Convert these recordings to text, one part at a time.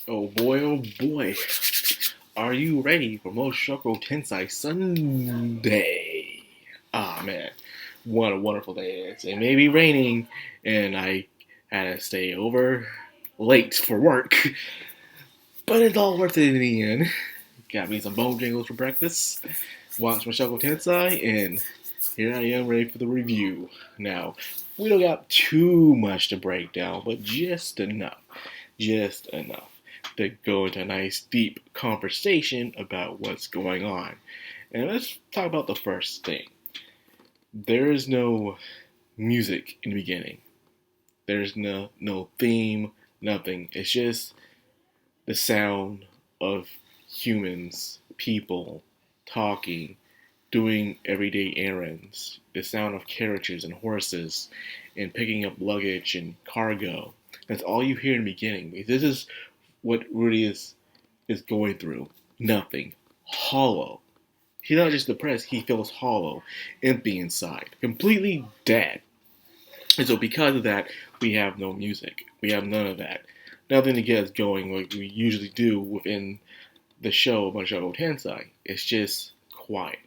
Oh boy. Are you ready for Mushoku Tensei Sunday? Ah man, what a wonderful day it is. It may be raining, and I had to stay over late for work, but it's all worth it in the end. Got me some bone jingles for breakfast, watched Mushoku Tensei, and here I am ready for the review. Now, we don't got too much to break down, but just enough to go into a nice deep conversation about what's going on. And let's talk about the first thing. There is no music in the beginning. There's no theme, nothing. It's just the sound of humans, people talking, doing everyday errands, the sound of carriages and horses, and picking up luggage and cargo. That's all you hear in the beginning. This is what Rudy is going through. Nothing. Hollow. He's not just depressed, he feels hollow, empty inside, completely dead. And so because of that, we have no music. We have none of that. Nothing to get us going like we usually do within the show of Mushoku Tensei. It's just quiet.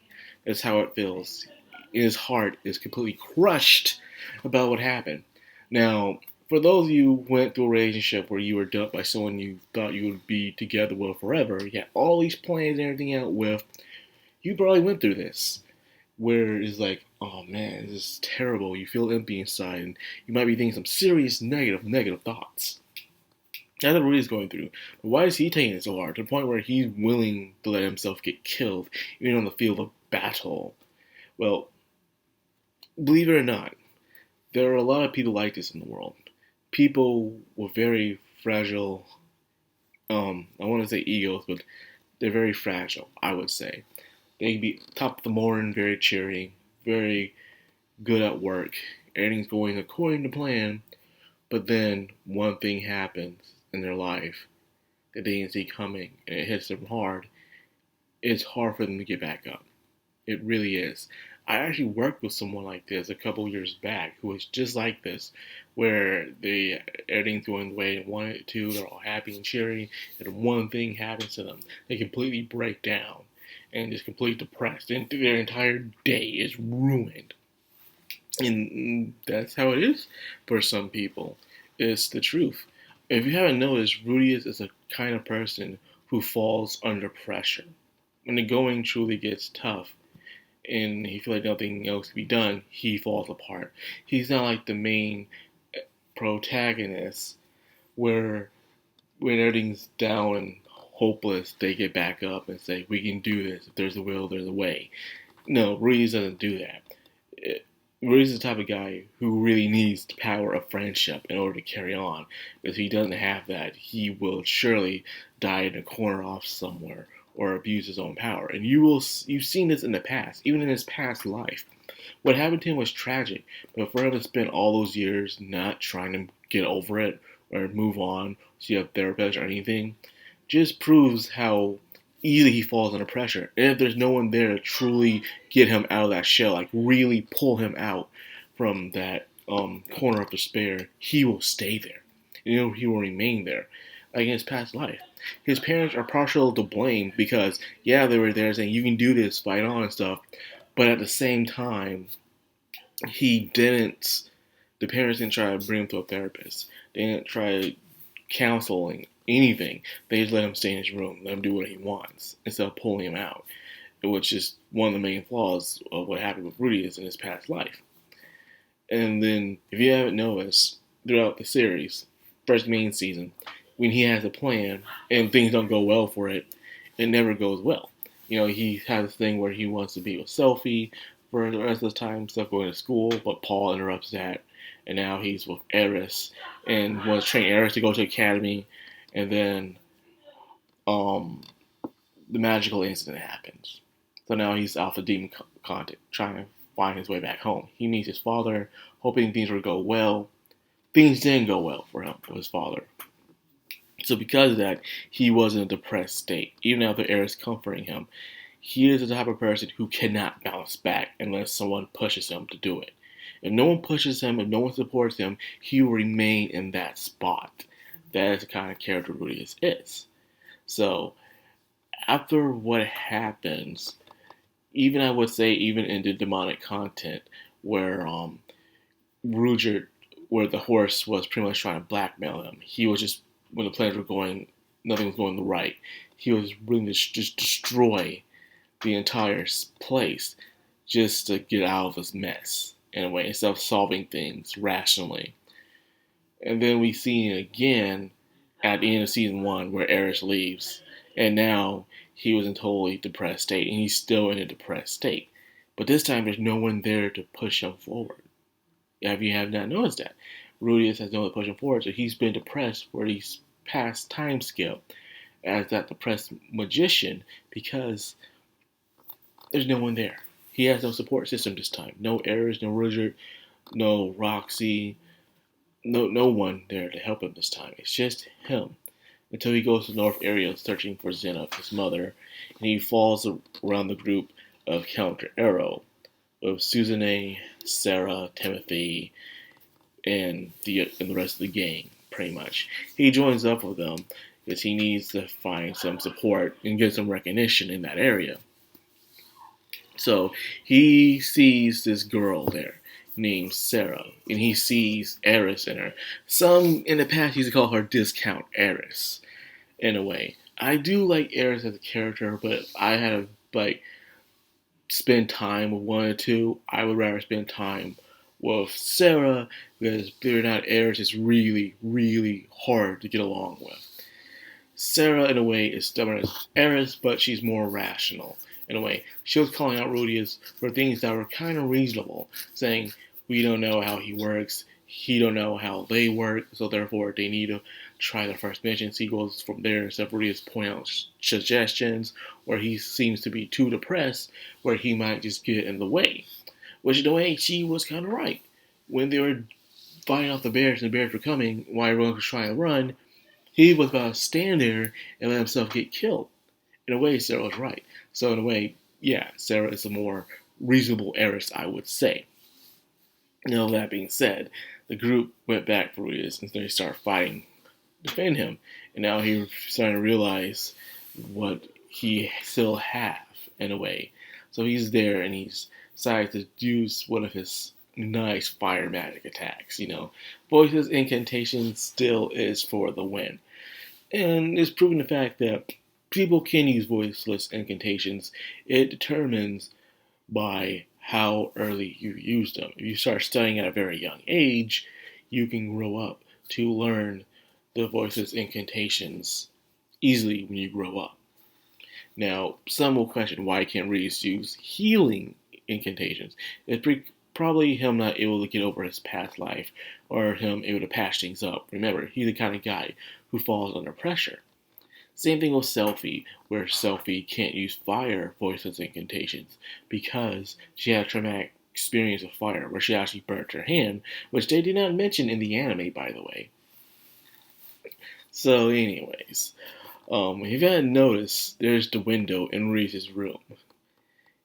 That's how it feels. His heart is completely crushed about what happened. Now, for those of you who went through a relationship where you were dumped by someone you thought you would be together with forever, you had all these plans and everything out with, you probably went through this. Where it's like, oh man, this is terrible. You feel empty inside, and you might be thinking some serious negative thoughts. That's what Rudy's going through. But why is he taking it so hard to the point where he's willing to let himself get killed, even on the field of battle? Well, believe it or not, there are a lot of people like this in the world. People with very fragile, I want to say egos, but they're very fragile, I would say. They can be top of the morning, very cheery, very good at work. Everything's going according to plan, but then one thing happens in their life that they didn't see coming, and it hits them hard. It's hard for them to get back up. It really is. I actually worked with someone like this a couple years back who was just like this, where everything's going the way they wanted it to. They're all happy and cheery, and one thing happens to them, they completely break down and just completely depressed, and their entire day is ruined. And that's how it is for some people. It's the truth. If you haven't noticed, Rudy is a kind of person who falls under pressure. When the going truly gets tough, and he feels like nothing else can be done, he falls apart. He's not like the main protagonist where when everything's down and hopeless, they get back up and say, "We can do this. If there's a will, there's a way." No, Ruiz doesn't do that. Ruiz is the type of guy who really needs the power of friendship in order to carry on. If he doesn't have that, he will surely die in a corner off somewhere or abuse his own power. And you've seen this in the past, even in his past life. What happened to him was tragic, but for him to spend all those years not trying to get over it or move on, see a therapist or anything, just proves how easily he falls under pressure. And if there's no one there to truly get him out of that shell, like really pull him out from that corner of despair, he will stay there. He will remain there, like in his past life. His parents are partial to blame because, yeah, they were there saying, you can do this, fight on and stuff. But at the same time, he didn't, the parents didn't try to bring him to a therapist. They didn't try counseling, anything. They just let him stay in his room, let him do what he wants, instead of pulling him out, which is one of the main flaws of what happened with Rudy is in his past life. And then, if you haven't noticed, throughout the series, first main season, when he has a plan and things don't go well for it, it never goes well. He has this thing where he wants to be with Sophie for the rest of the time, stuff going to school, but Paul interrupts that, and now he's with Eris and wants to train Eris to go to academy, and then the magical incident happens. So now he's off the demon content, trying to find his way back home. He meets his father, hoping things would go well. Things didn't go well for him with his father. So because of that, he was in a depressed state, even after Eris comforting him. He is the type of person who cannot bounce back unless someone pushes him to do it. If no one pushes him, if no one supports him, he will remain in that spot. that is the kind of character Rudius is. So after what happens, even I would say even in the demonic content where Ruger, where the horse was pretty much trying to blackmail him, he was just when the plans were going, nothing was going right. He was willing to just destroy the entire place just to get out of this mess in a way instead of solving things rationally. And then we see it again at the end of season 1 where Eris leaves, and now he was in a totally depressed state, and he's still in a depressed state. But this time there's no one there to push him forward. If you have not noticed that, Rudius has no one to push him forward, so he's been depressed for these past time scale as that depressed magician because there's no one there. He has no support system this time. No Eris, no Ruger, no Roxy, no one there to help him this time. It's just him. Until he goes to the north area searching for Zena, his mother, and he falls around the group of Counter Arrow of Susanne, Sarah, Timothy, and the rest of the gang, pretty much. He joins up with them because he needs to find some support and get some recognition in that area. So he sees this girl there named Sarah, and he sees Eris in her. Some in the past used to call her Discount Eris, in a way. I do like Eris as a character, but if I had to spend time with one or two, I would rather spend time with Sarah because believe it or not, Eris is really, really hard to get along with. Sarah, in a way, is stubborn as Eris, but she's more rational. In a way, she was calling out Rudius for things that were kind of reasonable, saying, we don't know how he works, he don't know how they work, so therefore they need to try their first mission. So he goes from there instead of Rudius point out suggestions, where he seems to be too depressed, where he might just get in the way. Which, in a way, she was kind of right. When they were fighting off the bears and the bears were coming, while everyone was trying to run, he was about to stand there and let himself get killed. In a way, Sarah was right. So in a way, yeah, Sarah is a more reasonable Eris, I would say. Now, that being said, the group went back for Rudius and they started fighting, defend him. And now he's starting to realize what he still have, in a way. So he's there and he's decided to use one of his nice fire magic attacks, Voices incantation still is for the win. And it's proven the fact that people can use voiceless incantations. It determines by how early you use them. If you start studying at a very young age, you can grow up to learn the voiceless incantations easily when you grow up. Now, some will question why can't Reese use healing incantations. It's probably him not able to get over his past life or him able to patch things up. Remember, he's the kind of guy who falls under pressure. Same thing with Selphie, where Selphie can't use fire voices incantations because she had a traumatic experience with fire where she actually burnt her hand, which they did not mention in the anime, by the way. So anyways, if you hadn't noticed, there's the window in Reese's room.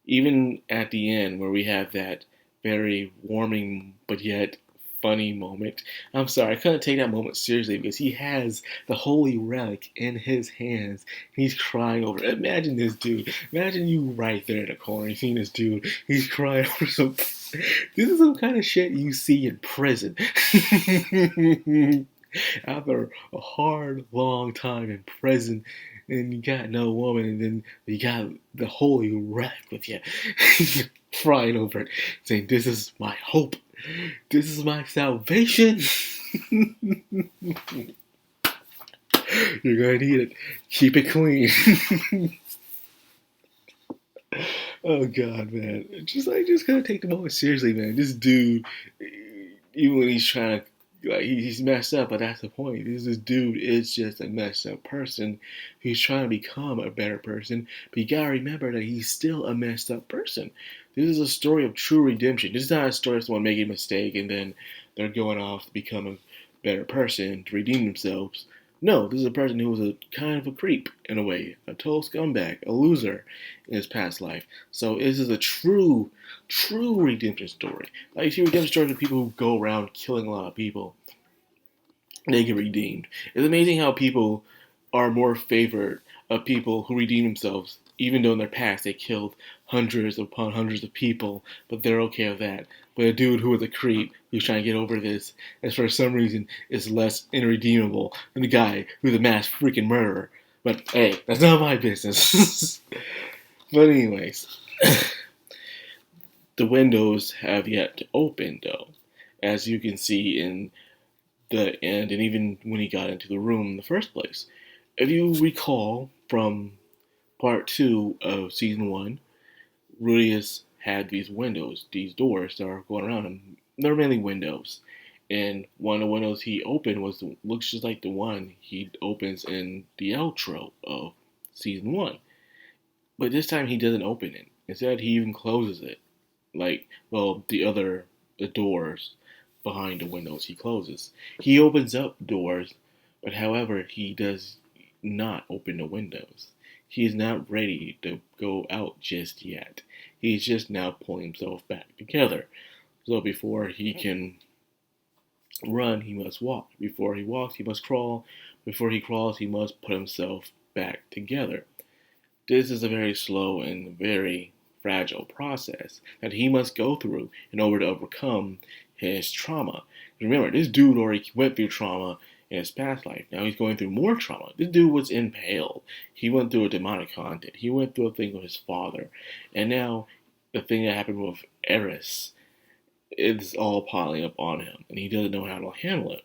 Even at the end where we have that very warming but yet funny moment. I'm sorry, I couldn't take that moment seriously because he has the holy relic in his hands. He's crying over it. Imagine this dude. Imagine you right there in the corner. You seeing this dude. He's crying over some. This is some kind of shit you see in prison. After a hard, long time in prison, and you got no woman, and then you got the holy relic with you. Crying over it, saying, "This is my hope. This is my salvation." You're gonna need it. Keep it clean. Oh God, man. Just gotta take the moment seriously, man. This dude, even when he's trying to, he's messed up, but that's the point. This dude is just a messed up person who's trying to become a better person, but you gotta remember that he's still a messed up person. This is a story of true redemption. This is not a story of someone making a mistake and then they're going off to become a better person to redeem themselves. No, this is a person who was a kind of a creep, in a way, a total scumbag, a loser in his past life. So this is a true redemption story. Like, you see redemption stories of people who go around killing a lot of people. they get redeemed. It's amazing how people are more favored of people who redeem themselves, even though in their past they killed hundreds upon hundreds of people, but they're okay with that. But a dude who was a creep who's trying to get over this, as for some reason, is less irredeemable than the guy who's a mass freaking murderer. But hey, that's not my business. But anyways, the windows have yet to open, though, as you can see in the end, and even when he got into the room in the first place. If you recall from part 2 of season 1, Rudius had these windows, these doors that are going around him. They're mainly windows. And one of the windows he opened looks just like the one he opens in the outro of season 1. But this time he doesn't open it. Instead, he even closes it. Like, well, the doors behind the windows he closes. He opens up doors, but however, he does not open the windows. He is not ready to go out just yet. He's just now pulling himself back together. So before he can run, he must walk. Before he walks, he must crawl. Before he crawls, he must put himself back together. This is a very slow and very fragile process that he must go through in order to overcome his trauma. Remember, this dude already went through trauma in his past life. Now he's going through more trauma. This dude was impaled. He went through a demonic content. He went through a thing with his father. And now the thing that happened with Eris is all piling up on him. And he doesn't know how to handle it.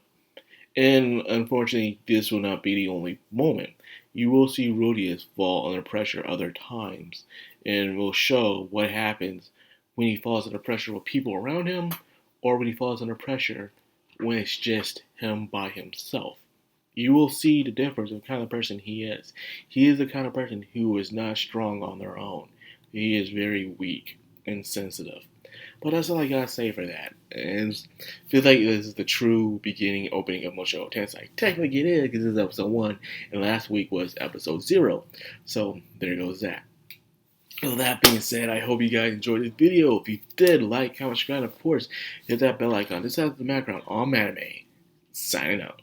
And unfortunately, this will not be the only moment. You will see Rudius fall under pressure other times, and will show what happens when he falls under pressure with people around him, or when he falls under pressure when it's just him by himself. You will see the difference of the kind of person he is. He is the kind of person who is not strong on their own. He is very weak and sensitive. But that's all I gotta say for that. And it feels like this is the true beginning opening of Mushoku Tensei. Technically it is, because this is episode 1, and last week was episode 0. So there goes that. So that being said, I hope you guys enjoyed this video. If you did, like, comment, subscribe, and of course, hit that bell icon. This has the background on anime. Signing out.